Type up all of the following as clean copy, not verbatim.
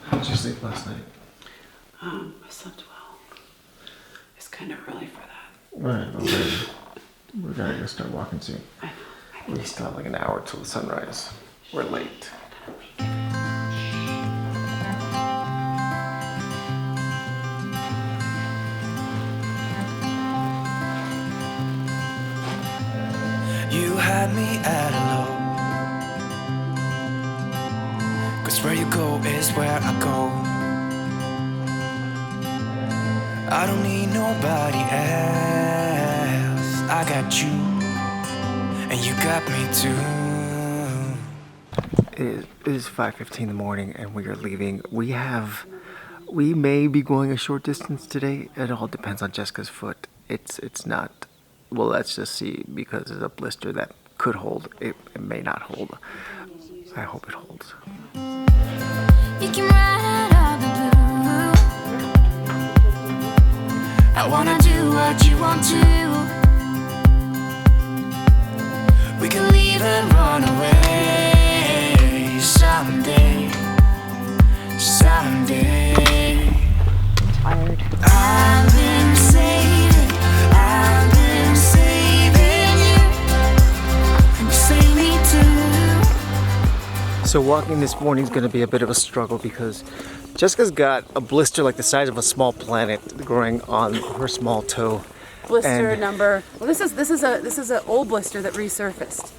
How did you sleep last night? I slept well. It's kind of early for that. Right, okay. We gotta go start walking soon. I know. We still have like an hour till the sunrise. We're late. You had me at hello, 'cause where you go is where I go. I don't need nobody else. I got you, and you got me too. It is 5:15 in the morning and we are leaving. We may be going a short distance today. It all depends on Jessica's foot. It's not, well, let's just see, because there's a blister that could hold. It may not hold. I hope it holds. You can ride all the blue. I wanna do what you want to. We can leave and run away someday, someday. I'm tired. I've been saving you. You save me too. So walking this morning is going to be a bit of a struggle because Jessica's got a blister like the size of a small planet growing on her small toe. Blister And- number. Well, this is an old blister that resurfaced.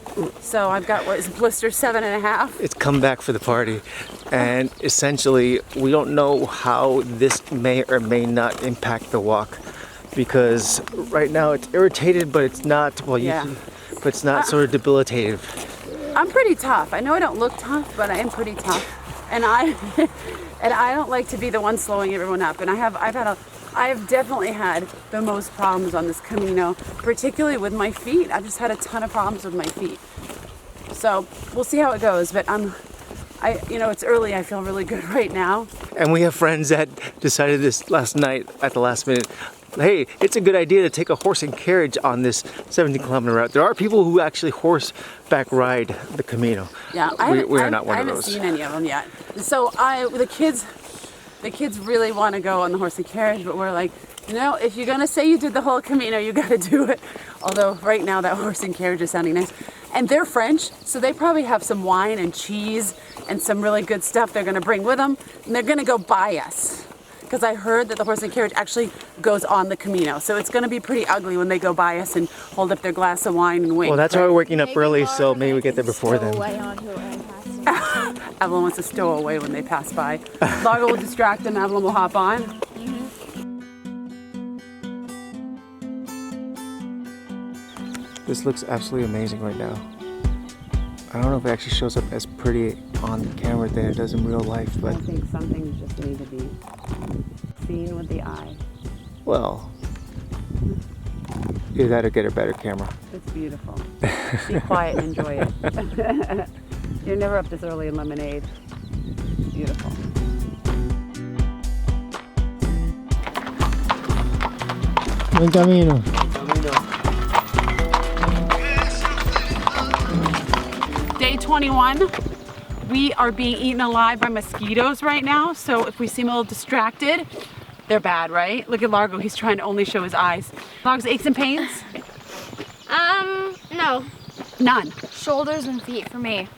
So I've got what is blister 7.5. It's come back for the party, and essentially we don't know how this may or may not impact the walk, because right now it's irritated, but it's not, well, Yeah. but it's not sort of debilitative. I'm pretty tough. I know I don't look tough, but I am pretty tough, and I don't like to be the one slowing everyone up. And I have definitely had the most problems on this Camino, particularly with my feet. I've just had a ton of problems with my feet. So we'll see how it goes. But it's early. I feel really good right now. And we have friends that decided this last night at the last minute. Hey, it's a good idea to take a horse and carriage on this 17-kilometer route. There are people who actually horseback ride the Camino. Yeah, we are not one of those. I haven't seen any of them yet. So the kids really want to go on the horse and carriage, but we're like, if you're gonna say you did the whole Camino, you gotta do it. Although right now that horse and carriage is sounding nice. And they're French, so they probably have some wine and cheese and some really good stuff they're gonna bring with them, and they're gonna go buy us. Because I heard that the horse and carriage actually goes on the Camino. So it's gonna be pretty ugly when they go by us and hold up their glass of wine and wink. Well, that's why we're waking up early, so maybe we get there before then. Avalon wants to stow away when they pass by. Largo will distract them, Avalon will hop on. This looks absolutely amazing right now. I don't know if it actually shows up as pretty on the camera than it does in real life, but I think some things just need to be seen with the eye. well, you gotta get a better camera. It's beautiful. Be quiet and enjoy it. You're never up this early in Lemonade. It's beautiful. Buen camino. Day 21. We are being eaten alive by mosquitoes right now, so if we seem a little distracted, they're bad, right? Look at Largo, he's trying to only show his eyes. Largo's aches and pains? No. None. Shoulders and feet for me.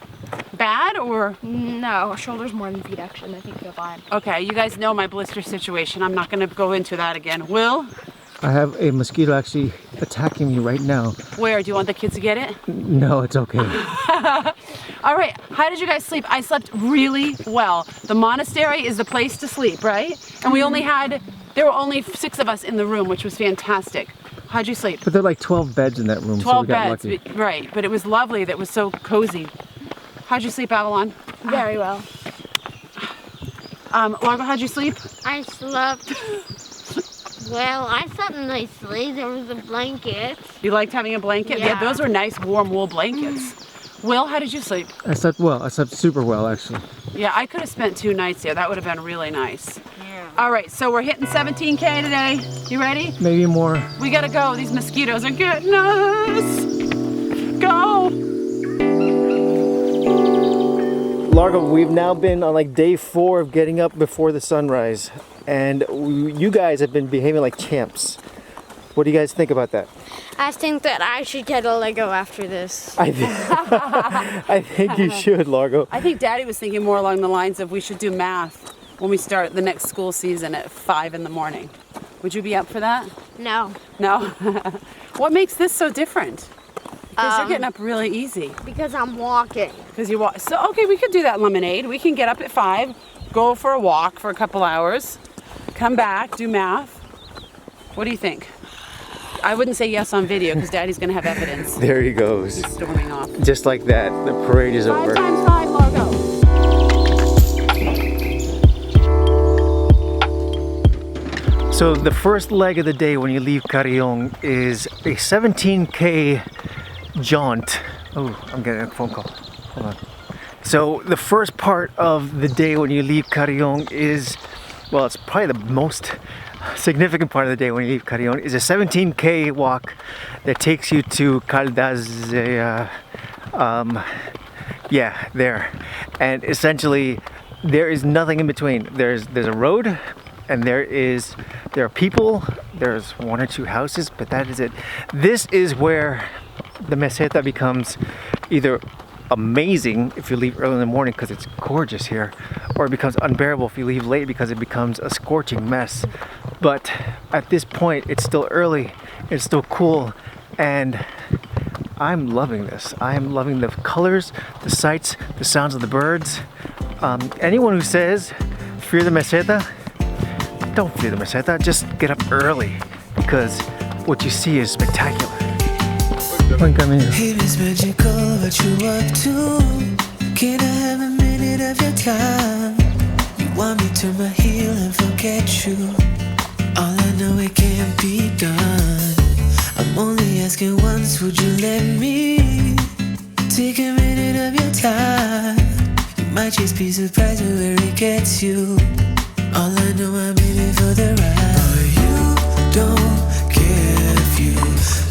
Bad or? No, shoulders more than feet actually. I think you're fine. Okay, you guys know my blister situation. I'm not gonna go into that again. Will? I have a mosquito actually attacking me right now. Where? Do you want the kids to get it? No, it's okay. All right, how did you guys sleep? I slept really well. The monastery is the place to sleep, right? And there were only 6 of us in the room, which was fantastic. How'd you sleep? But there are like 12 beds in that room, 12 so we got beds, lucky. right, but it was lovely. That was so cozy. How'd you sleep, Avalon? Very well. Largo, how'd you sleep? I slept. Well, I slept nicely. There was a blanket. You liked having a blanket? Yeah, those were nice warm wool blankets. Will, how did you sleep? I slept well. I slept super well, actually. Yeah, I could have spent 2 nights there. That would have been really nice. Yeah. All right, so we're hitting 17K today. You ready? Maybe more. We gotta go. These mosquitoes are getting us. Go. Largo, we've now been on like day 4 of getting up before the sunrise, and you guys have been behaving like champs. What do you guys think about that? I think that I should get a Lego after this. I think you should, Largo. I think Daddy was thinking more along the lines of we should do math when we start the next school season at 5 in the morning. Would you be up for that? No, No? What makes this so different? Because you're getting up really easy. because I'm walking. Because you walk. So, okay, we could do that, Lemonade. We can get up at 5, go for a walk for a couple hours, come back, do math. What do you think? I wouldn't say yes on video because Daddy's going to have evidence. There he goes. He's storming off. Just like that, the parade is 5 over. times 5, Largo. So the first leg of the day when you leave Carillon is a 17K jaunt. Oh, I'm getting a phone call. Hold on. So the first part of the day when you leave Carillon is, well, it's probably the most significant part of the day when you leave Carillon, is a 17K walk that takes you to Condes, yeah, there. And essentially, there is nothing in between. There's a road, and there are people. There's 1 or 2 houses, but that is it. This is where the Meseta becomes either amazing if you leave early in the morning because it's gorgeous here, or it becomes unbearable if you leave late because it becomes a scorching mess. But at this point, it's still early, it's still cool, and I'm loving this. I am loving the colors, the sights, the sounds of the birds. Anyone who says fear the Meseta, don't fear the Meseta, just get up early because what you see is spectacular. Buen camino. Hey, it's magical what you up to. Can I have a minute of your time? You want me to turn my heel and forget you? All I know it can't be done. I'm only asking once, would you let me take a minute of your time? You might just be surprised at where it gets you. All I know, I'm in it for the ride. But you don't care if you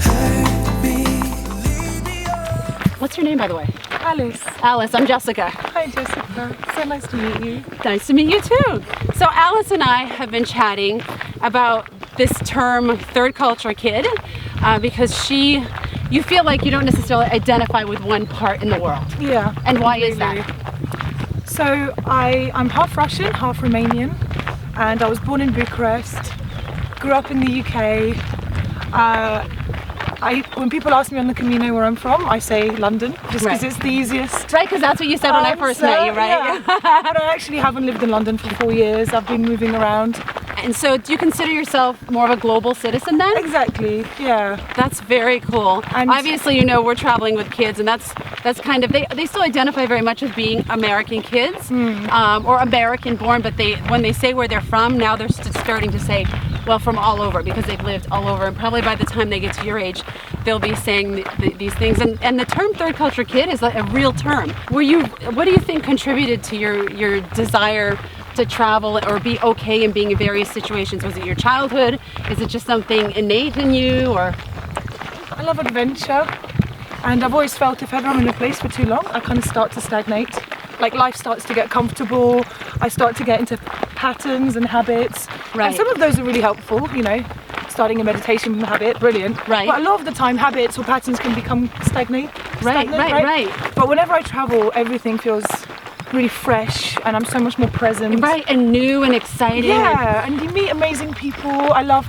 hurt me. What's your name, by the way? Alice. Alice, I'm Jessica. Hi, Jessica. So nice to meet you. Nice to meet you too. So Alice and I have been chatting about this term, third culture kid, because you feel like you don't necessarily identify with one part in the world. Yeah. And why is that? So I'm half Russian, half Romanian, and I was born in Bucharest, grew up in the UK. When people ask me on the Camino where I'm from, I say London, just because it's the easiest. Right, because that's what you said when I first met you, right? Yeah. But I actually haven't lived in London for 4 years. I've been moving around. And so do you consider yourself more of a global citizen then? Exactly, yeah. That's very cool. And obviously, you know, we're traveling with kids, and that's kind of, they still identify very much as being American kids, or American born, but when they say where they're from, now they're starting to say, well, from all over, because they've lived all over, and probably by the time they get to your age, they'll be saying these things. And the term third culture kid is like a real term. What do you think contributed to your desire to travel or be okay in being in various situations? Was it your childhood? Is it just something innate in you, or? I love adventure, and I've always felt if ever I'm in a place for too long, I kind of start to stagnate. Like life starts to get comfortable, I start to get into patterns and habits. Right. And some of those are really helpful, you know, starting a meditation from habit, brilliant. Right. But a lot of the time habits or patterns can become stagnant. Right. But whenever I travel, everything feels really fresh and I'm so much more present. Right, and new and exciting. Yeah, and you meet amazing people. I love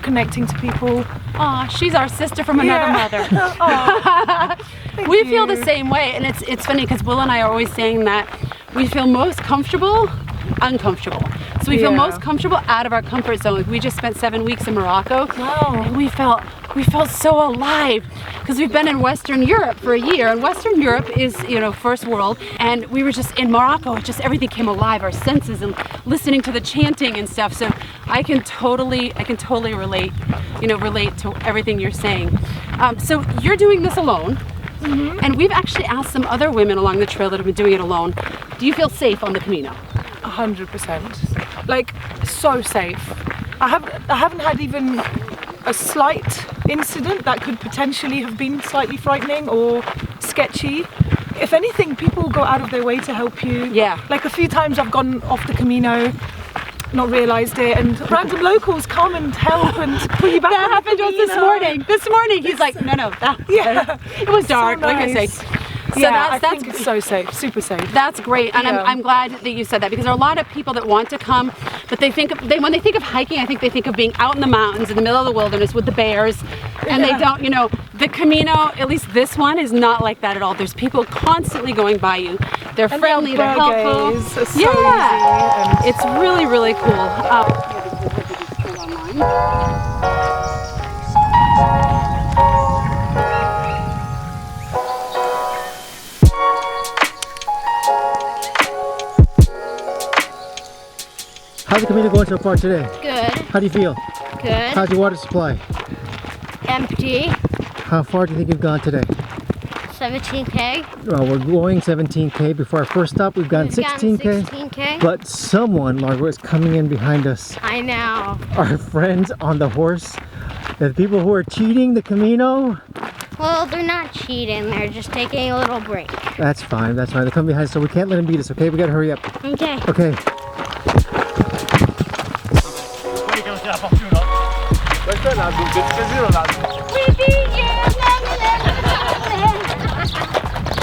connecting to people. Aw, she's our sister from another mother. We feel the same way, and it's funny because Will and I are always saying that we feel most comfortable uncomfortable. So we feel most comfortable out of our comfort zone. We just spent 7 weeks in Morocco. Wow. And we felt so alive because we've been in Western Europe for a year, and Western Europe is, you know, first world, and we were just in Morocco. It just, everything came alive, our senses, and listening to the chanting and stuff. So I can totally relate, relate to everything you're saying. So you're doing this alone. Mm-hmm. And we've actually asked some other women along the trail that have been doing it alone. Do you feel safe on the Camino? 100%. Like, so safe. I haven't had even a slight incident that could potentially have been slightly frightening or sketchy. if anything, people go out of their way to help you. Yeah. Like a few times I've gone off the Camino, not realised it, and random locals come and help and put you back. That on the happened to us this Camino. morning. This morning, he's like, no, Yeah. it was dark, So like I nice. say. So Yeah, I that's think it's so safe, super safe. That's great, and Yeah. I'm glad that you said that, because there are a lot of people that want to come, but when they think of hiking, I think they think of being out in the mountains in the middle of the wilderness with the bears, and they don't, the Camino, at least this one, is not like that at all. There's people constantly going by you. They're And friendly, they're helpful. albergues are so Yeah, easy it's really, really cool. How's the Camino going so far today? Good, How do you feel? good. How's your water supply? Empty. How far do you think you've gone today? 17K. Well, we're going 17K. Before our first stop, we've gone We've gotten 16K. 16K. But someone, Largo, is coming in behind us. I know. Our friends on the horse. The people who are cheating the Camino. Well, they're not cheating. They're just taking a little break. That's fine, that's fine. They're coming behind us, so we can't let them beat us, okay? We gotta hurry up. Okay. Okay.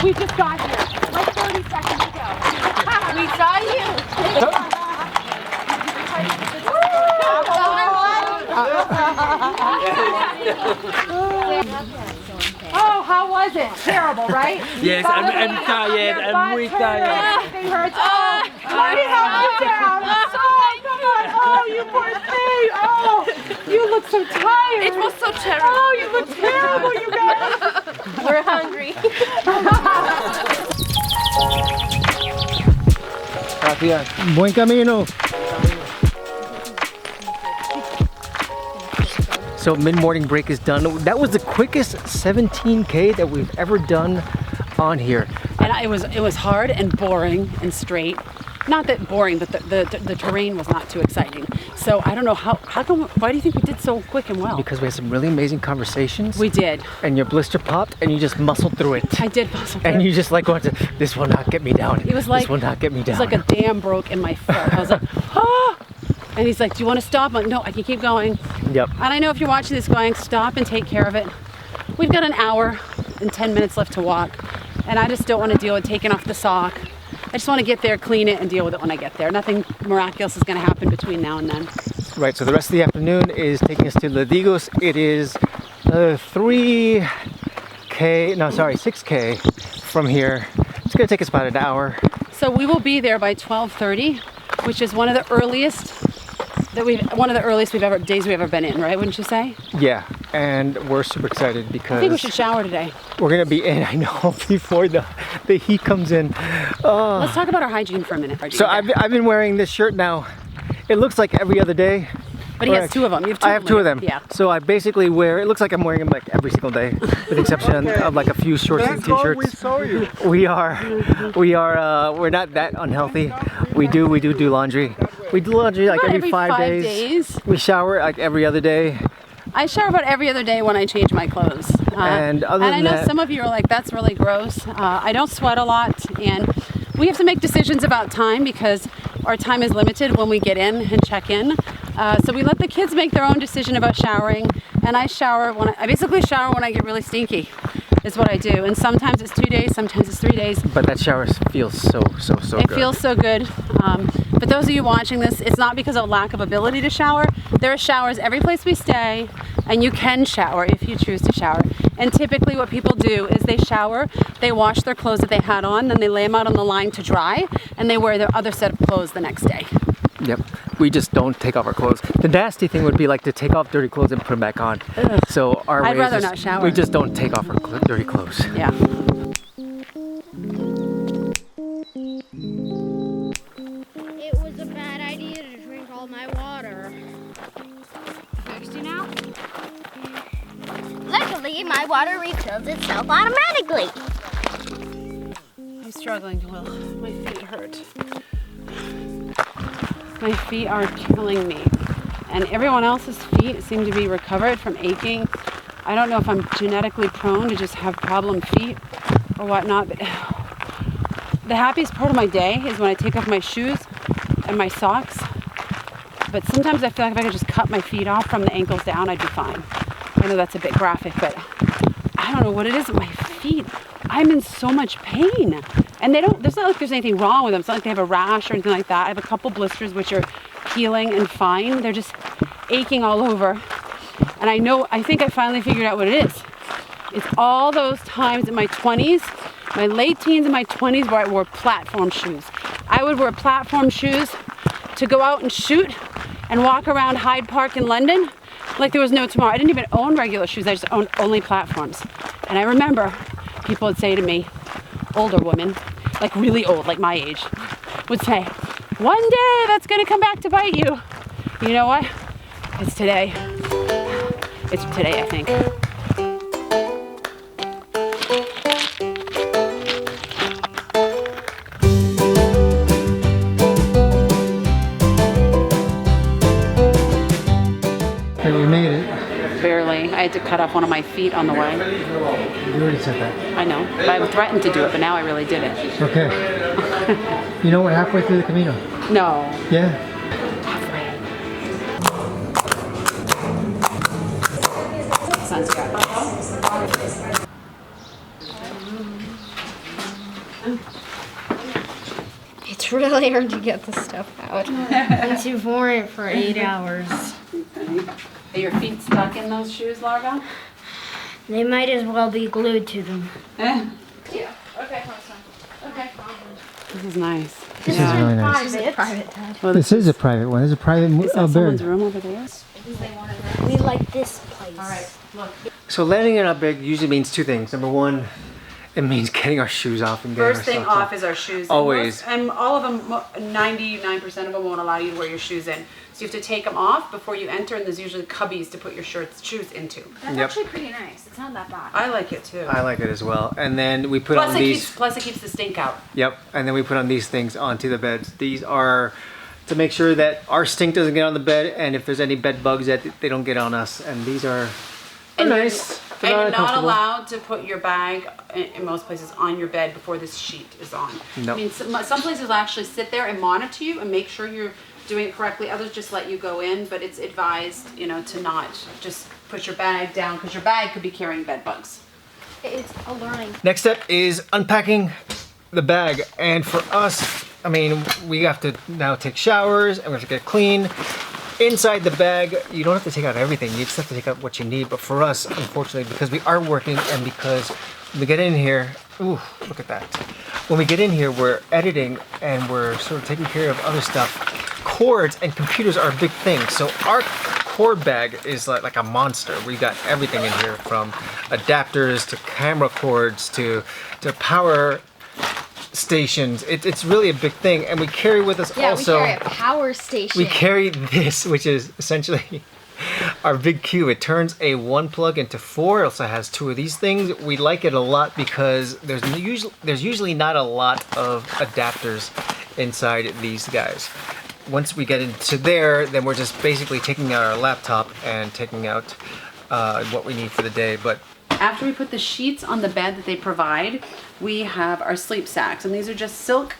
We just got here, like 30 seconds ago. We saw you. Oh, how was it? Terrible, right? Yes, I'm tired. I'm really tired. Everything hurts. Oh, let me help you down. Oh, come on. Oh, you poor thing. Oh, you look so tired. It was so terrible. Oh, you look terrible, you guys. We're hungry. Gracias. Buen camino. So mid-morning break is done. That was the quickest 17K that we've ever done on here. And it was hard and boring and straight. Not that boring, but the terrain was not too exciting. So I don't know why do you think we did so quick and well? Because we had some really amazing conversations. We did. And your blister popped and you just muscled through it. I did muscle And through. you just like going to, this will not get me down. It was like this will not get me down. It's like a dam broke in my foot. I was like, ah! And he's like, do you want to stop? I'm like, no, I can keep going. Yep. And I know if you're watching this going, stop and take care of it. We've got an hour and 10 minutes left to walk. And I just don't want to deal with taking off the sock. I just want to get there, clean it, and deal with it when I get there. Nothing miraculous is going to happen between now and then. Right, so the rest of the afternoon is taking us to Ledigos. It is 6K from here. It's going to take us about an hour. So we will be there by 12:30, which is one of the earliest days we've ever been in, right? Wouldn't you say? Yeah, and we're super excited because I think we should shower today. we're going to be in, I know, before the heat comes in. Oh. Let's talk about our hygiene for a minute. So I've been wearing this shirt now. It looks like every other day. But he has two of them. You have two I have two of them. Yeah. So I basically it looks like I'm wearing them like every single day, with the exception of like a few shorts and t-shirts. We're not that unhealthy. We do laundry. We do laundry like Not every 5 days. We shower like every other day. I shower about every other day when I change my clothes. And other I than know that- some of you are like, that's really gross. I don't sweat a lot, and we have to make decisions about time because our time is limited when we get in and check in. So we let the kids make their own decision about showering, and I basically shower when I get really stinky, is what I do. And sometimes it's 2 days, sometimes it's 3 days. But that shower feels so good. It feels so good. But those of you watching this, it's not because of lack of ability to shower. There are showers every place we stay, and you can shower if you choose to shower. And typically what people do is they shower, they wash their clothes that they had on, then they lay them out on the line to dry, and they wear their other set of clothes the next day. Yep. We just don't take off our clothes. The nasty thing would be like to take off dirty clothes and put them back on. So our I'd way rather is not shower. We just don't take off our dirty clothes. Yeah. It was a bad idea to drink all my water. Thirsty now? Luckily, my water refills itself automatically. I'm struggling, Will. My feet hurt. My feet are killing me. And everyone else's feet seem to be recovered from aching. I don't know if I'm genetically prone to just have problem feet or whatnot, but the happiest part of my day is when I take off my shoes and my socks. But sometimes I feel like if I could just cut my feet off from the ankles down, I'd be fine. I know that's a bit graphic, but I don't know what it is with my feet. I'm in so much pain. And there's not like there's anything wrong with them. It's not like they have a rash or anything like that. I have a couple blisters which are healing and fine. They're just aching all over. And I think I finally figured out what it is. It's all those times in my 20s, my late teens and my 20s where I wore platform shoes. I would wear platform shoes to go out and shoot and walk around Hyde Park in London like there was no tomorrow. I didn't even own regular shoes, I just owned only platforms. And I remember people would say to me, older women, like really old, like my age, would say, one day that's gonna come back to bite you. You know what? It's today. It's today, I think. We made it. Barely. I had to cut off one of my feet on the way. You already said that. I know. But I threatened to do it, but now I really did it. Okay. You know we're halfway through the Camino. No. Yeah. Santiago. It's really hard to get the stuff out. Once you've worn it for 8 hours. Are your feet stuck in those shoes, Largo? They might as well be glued to them. Yeah. Okay, okay. This is nice. This is really nice. This is a private Dad. Well, This is a private one. This is a private is that someone's bird. room over there? We like this place. All right, look. So landing in Unpacking usually means two things. Number one, it means getting our shoes off and getting First thing our socks off is our shoes. Always. And all of them, 99% of them won't allow you to wear your shoes in. So you have to take them off before you enter, and there's usually cubbies to put your shoes into. That's Yep. actually pretty nice. It's not that bad. I like it too. I like it as well. And then we put Plus on it these. keeps the stink out. Yep. And then we put on these things onto the beds. These are to make sure that our stink doesn't get on the bed, and if there's any bed bugs that they don't get on us. And these are nice. And you're not allowed to put your bag, in most places, on your bed before this sheet is on. Nope. I mean, some places will actually sit there and monitor you and make sure you're doing it correctly. Others just let you go in, but it's advised, to not just put your bag down because your bag could be carrying bed bugs. It's a learning. Next step is unpacking the bag. And for us, I mean, we have to now take showers and we have to get clean. Inside the bag, you don't have to take out everything. You just have to take out what you need. But for us, unfortunately, because we are working and because when we get in here, ooh, look at that. When we get in here, we're editing and we're sort of taking care of other stuff. Cords and computers are a big thing. So our cord bag is like a monster. We got everything in here from adapters to camera cords to power stations. It's really a big thing, and we carry with us also. We carry a power station. We carry this, which is essentially our big cube. It turns a 1 plug into 4. It also has 2 of these things. We like it a lot because there's usually not a lot of adapters inside these guys. Once we get into there, then we're just basically taking out our laptop and taking out what we need for the day. But After we put the sheets on the bed that they provide, we have our sleep sacks, and these are just silk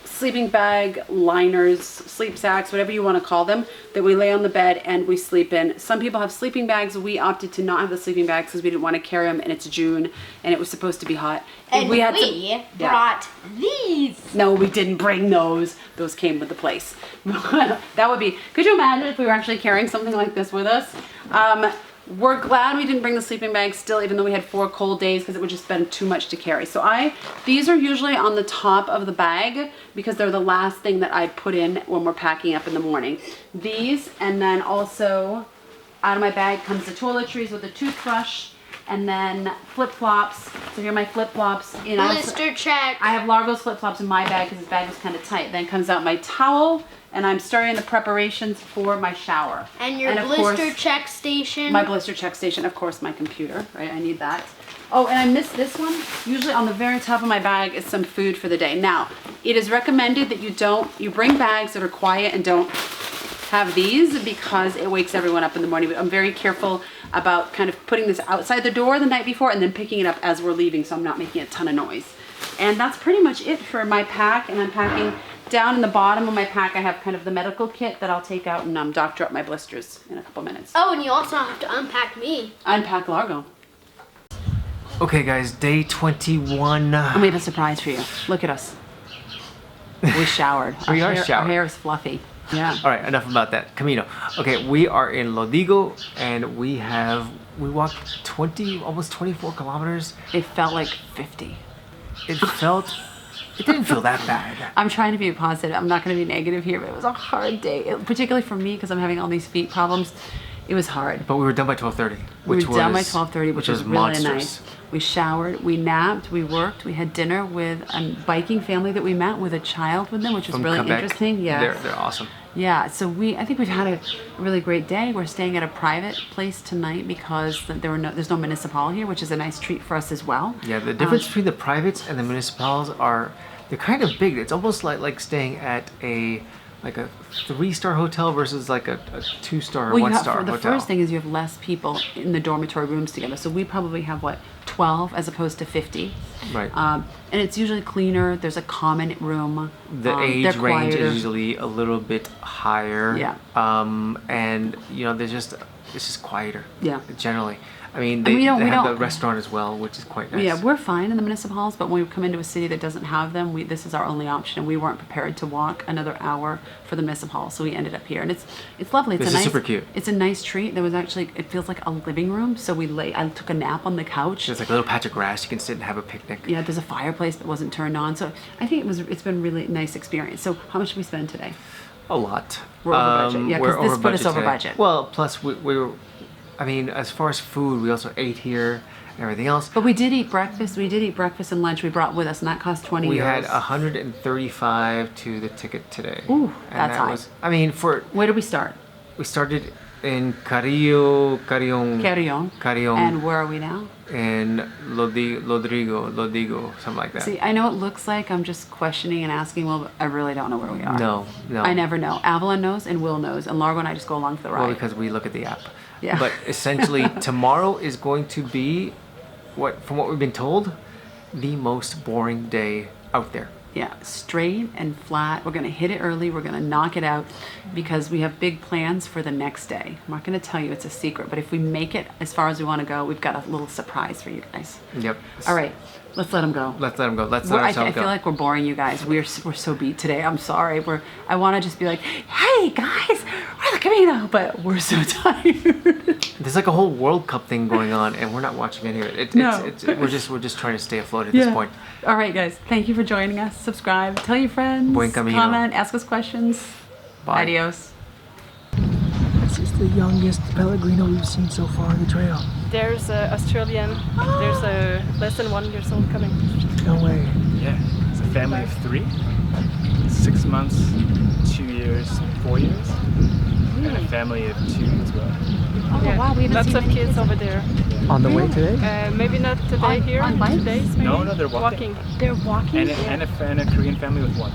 sleeping bag liners, sleep sacks, whatever you want to call them, that we lay on the bed and we sleep in. Some people have sleeping bags. We opted to not have the sleeping bags because we didn't want to carry them, and it's June and it was supposed to be hot. And we Yeah. brought these. No, we didn't bring those. Those came with the place. That would be, could you imagine if we were actually carrying something like this with us? We're glad we didn't bring the sleeping bag still, even though we had 4 cold days, because it would just been too much to carry. So these are usually on the top of the bag because they're the last thing that I put in when we're packing up in the morning. These, and then also out of my bag comes the toiletries with a toothbrush, and then flip-flops. So here are my flip-flops. Blister check. I have Largo's flip-flops in my bag because his bag was kind of tight. Then comes out my towel, and I'm starting the preparations for my shower. And your of blister course, check station. my blister check station, of course, my computer, right? I need that. Oh, and I missed this one. Usually on the very top of my bag is some food for the day. Now, it is recommended that you bring bags that are quiet and don't have these because it wakes everyone up in the morning. But I'm very careful about kind of putting this outside the door the night before and then picking it up as we're leaving so I'm not making a ton of noise. And that's pretty much it for my pack and unpacking. Down in the bottom of my pack, I have kind of the medical kit that I'll take out and doctor up my blisters in a couple minutes. Oh, and you also have to unpack me. Unpack Largo. Okay, guys, day 21. And we have a surprise for you. Look at us. We showered. We are Our showered. hair is fluffy. Yeah. All right, enough about that. Camino. Okay, we are in Ledigos, and we walked 20, almost 24 kilometers. It felt like 50. It didn't feel that bad. I'm trying to be positive. I'm not going to be negative here, but it was a hard day, particularly for me because I'm having all these feet problems. It was hard. But we were done by 12:30. We were done by 12:30, which was really monstrous. nice. We showered, we napped, we worked, we had dinner with a biking family that we met with a child with them, which was From really Quebec. interesting. Yeah, They're awesome. yeah. So I think we've had a really great day. We're staying at a private place tonight because there's no municipal here, which is a nice treat for us as well. Yeah, the difference between the privates and the municipals they're kind of big. It's almost like staying at a 3-star hotel versus like a 2-star or 1-star hotel. The first thing is you have less people in the dormitory rooms together. So we probably have 12 as opposed to 50. Right. And it's usually cleaner. There's a common room. The age they're range quieter. is usually a little bit higher. Yeah. And it's just quieter. Yeah. Generally. I mean, And they we have don't- the restaurant as well, which is quite nice. Yeah, we're fine in the municipal halls, but when we come into a city that doesn't have them, this is our only option, and we weren't prepared to walk another hour for the municipal hall, so we ended up here, and it's lovely. This is super cute. It's a nice treat. There was actually, it feels like a living room, so I took a nap on the couch. There's like a little patch of grass you can sit and have a picnic. Yeah, there's a fireplace that wasn't turned on, so I think it's been a really nice experience. So how much did we spend today? A lot. We're over budget. Yeah, 'cause we're this over put us budget over today. budget. Well, plus we were, I mean, as far as food, we also ate here and everything else. But we did eat breakfast. We did eat breakfast and lunch we brought with us, and that cost 20 We euros. had 135 to the ticket today. Ooh, And that's that high. I mean, Where did we start? we started in Carillon, Carillon. And where are we now? in Lodigo, something like that. See, I know it looks like I'm just questioning and asking, well, but I really don't know where we are. No. I never know. Avalon knows and Will knows, and Largo and I just go along for the ride. Well, because we look at the app. Yeah. But essentially, tomorrow is going to be, from what we've been told, the most boring day out there. Yeah, straight and flat. We're going to hit it early. We're going to knock it out because we have big plans for the next day. I'm not going to tell you, it's a secret, but if we make it as far as we want to go, we've got a little surprise for you guys. Yep. All right, let's let them go. Let's let them go. Let's let I ourselves go. feel like we're boring you guys. We're so beat today. I'm sorry. I want to just be like, hey guys, we're the Camino, but we're so tired. There's like a whole World Cup thing going on, and we're not watching any of it. No. We're just trying to stay afloat at this point. All right, guys. Thank you for joining us. Subscribe. Tell your friends. Buen camino. Comment. Ask us questions. Bye. Adios. This is the youngest Pellegrino we've seen so far on the trail. There's an Australian. There's a less than 1 year old coming. No way. Yeah, it's a family of 3. 6 months, 2 years, 4 years. And a family of 2 as well. Oh, wow. We haven't Lots seen of many kids over there. On the way today? Maybe not today here. on bikes? Today's maybe. No, they're walking. They're walking. And a Korean family with 1.